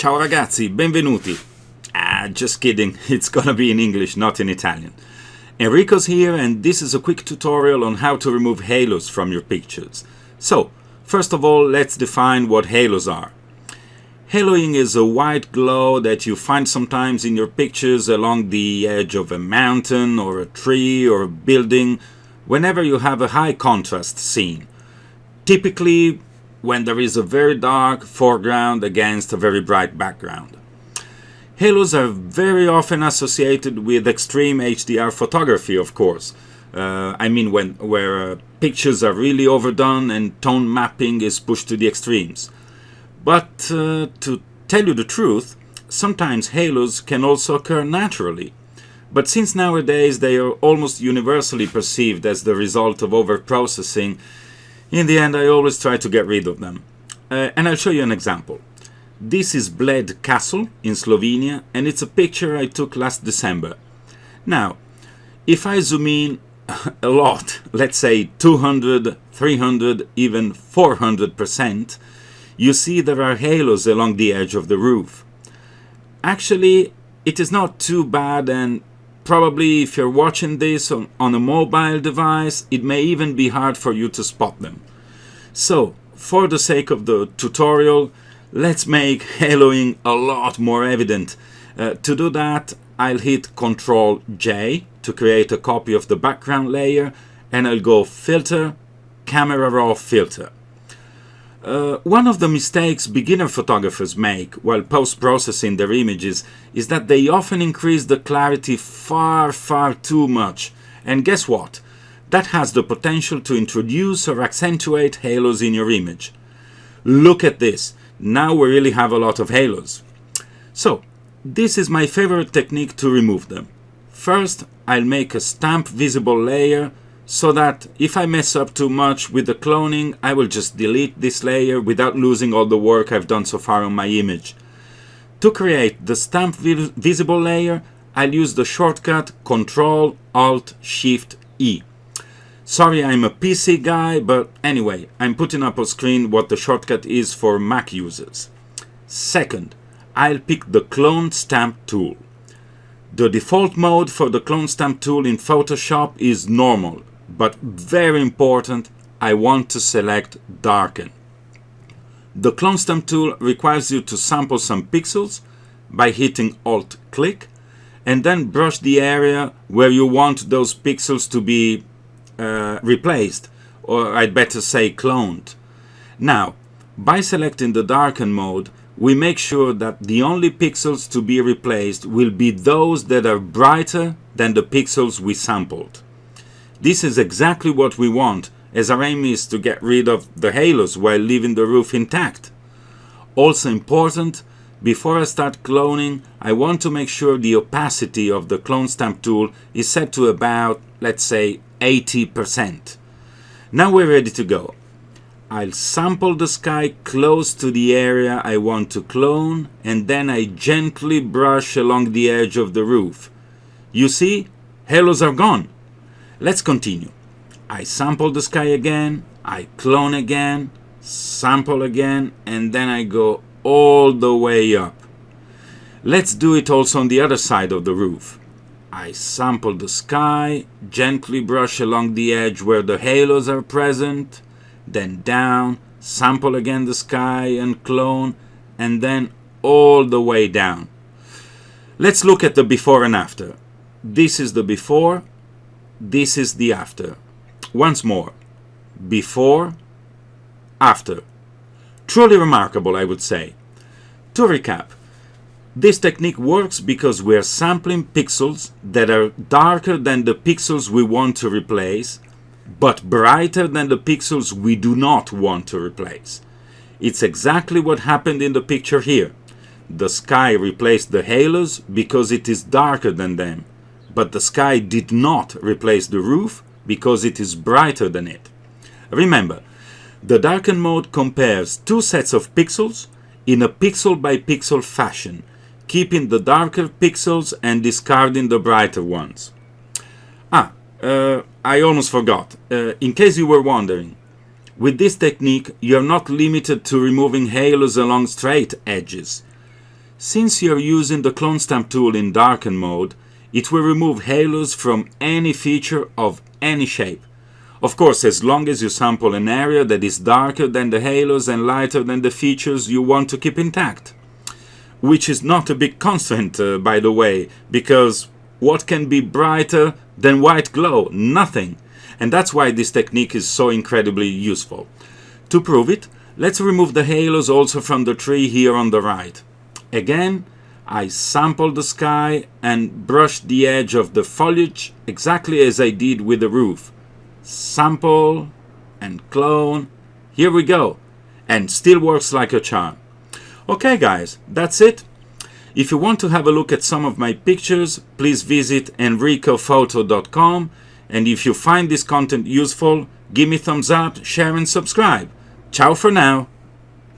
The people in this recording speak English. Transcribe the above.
Ciao ragazzi, benvenuti. Just kidding, it's gonna be in English, not in Italian. Enrico's here, and this is a quick tutorial on how to remove halos from your pictures. So, first of all, let's define what halos are. Haloing is a white glow that you find sometimes in your pictures along the edge of a mountain or a tree or a building whenever you have a high contrast scene. Typically when there is a very dark foreground against a very bright background. Halos are very often associated with extreme HDR photography, of course. Where pictures are really overdone and tone mapping is pushed to the extremes. But to tell you the truth, sometimes halos can also occur naturally. But since nowadays they are almost universally perceived as the result of overprocessing, in the end I always try to get rid of them. And I'll show you an example. This is Bled Castle in Slovenia, and it's a picture I took last December. Now, if I zoom in a lot, let's say 200, 300, even 400%, you see there are halos along the edge of the roof. Actually, it is not too bad, and probably if you're watching this on a mobile device, it may even be hard for you to spot them. So, for the sake of the tutorial, let's make haloing a lot more evident. To do that, I'll hit Ctrl J to create a copy of the background layer, and I'll go Filter, Camera Raw Filter. One of the mistakes beginner photographers make while post-processing their images is that they often increase the clarity far too much. And guess what? That has the potential to introduce or accentuate halos in your image. Look at this. Now we really have a lot of halos. So, this is my favorite technique to remove them. First, I'll make a stamp visible layer so that if I mess up too much with the cloning, I will just delete this layer without losing all the work I've done so far on my image. To create the stamp visible layer, I'll use the shortcut Ctrl-Alt-Shift-E. Sorry, I'm a PC guy, but anyway, I'm putting up on screen what the shortcut is for Mac users. Second, I'll pick the Clone Stamp tool. The default mode for the Clone Stamp tool in Photoshop is normal, but very important, I want to select Darken. The Clone Stamp tool requires you to sample some pixels by hitting Alt-click and then brush the area where you want those pixels to be replaced, or I'd better say cloned. Now, by selecting the Darken mode, we make sure that the only pixels to be replaced will be those that are brighter than the pixels we sampled. This is exactly what we want, as our aim is to get rid of the halos while leaving the roof intact. Also important, before I start cloning, I want to make sure the opacity of the Clone Stamp tool is set to about, let's say, 80%. Now we're ready to go. I'll sample the sky close to the area I want to clone, and then I gently brush along the edge of the roof. You see, halos are gone. Let's continue. I sample the sky again, I clone again, sample again, and then I go all the way up. Let's do it also on the other side of the roof. I sample the sky, gently brush along the edge where the halos are present, then down, sample again the sky and clone, and then all the way down. Let's look at the before and after. This is the before, this is the after. Once more. Before, after. Truly remarkable, I would say. To recap, this technique works because we are sampling pixels that are darker than the pixels we want to replace, but brighter than the pixels we do not want to replace. It's exactly what happened in the picture here. The sky replaced the halos because it is darker than them, but the sky did not replace the roof because it is brighter than it. Remember, the Darken mode compares two sets of pixels in a pixel-by-pixel fashion, keeping the darker pixels and discarding the brighter ones. I almost forgot. In case you were wondering, with this technique you're not limited to removing halos along straight edges. Since you're using the clone stamp tool in darken mode, it will remove halos from any feature of any shape. Of course, as long as you sample an area that is darker than the halos and lighter than the features you want to keep intact. Which is not a big constraint, by the way, because what can be brighter than white glow? Nothing. And that's why this technique is so incredibly useful. To prove it, let's remove the halos also from the tree here on the right. Again, I sample the sky and brush the edge of the foliage exactly as I did with the roof. Sample and clone. Here we go. And still works like a charm. Okay guys, that's it. If you want to have a look at some of my pictures, please visit enricophoto.com, and if you find this content useful, give me thumbs up, share and subscribe. Ciao for now.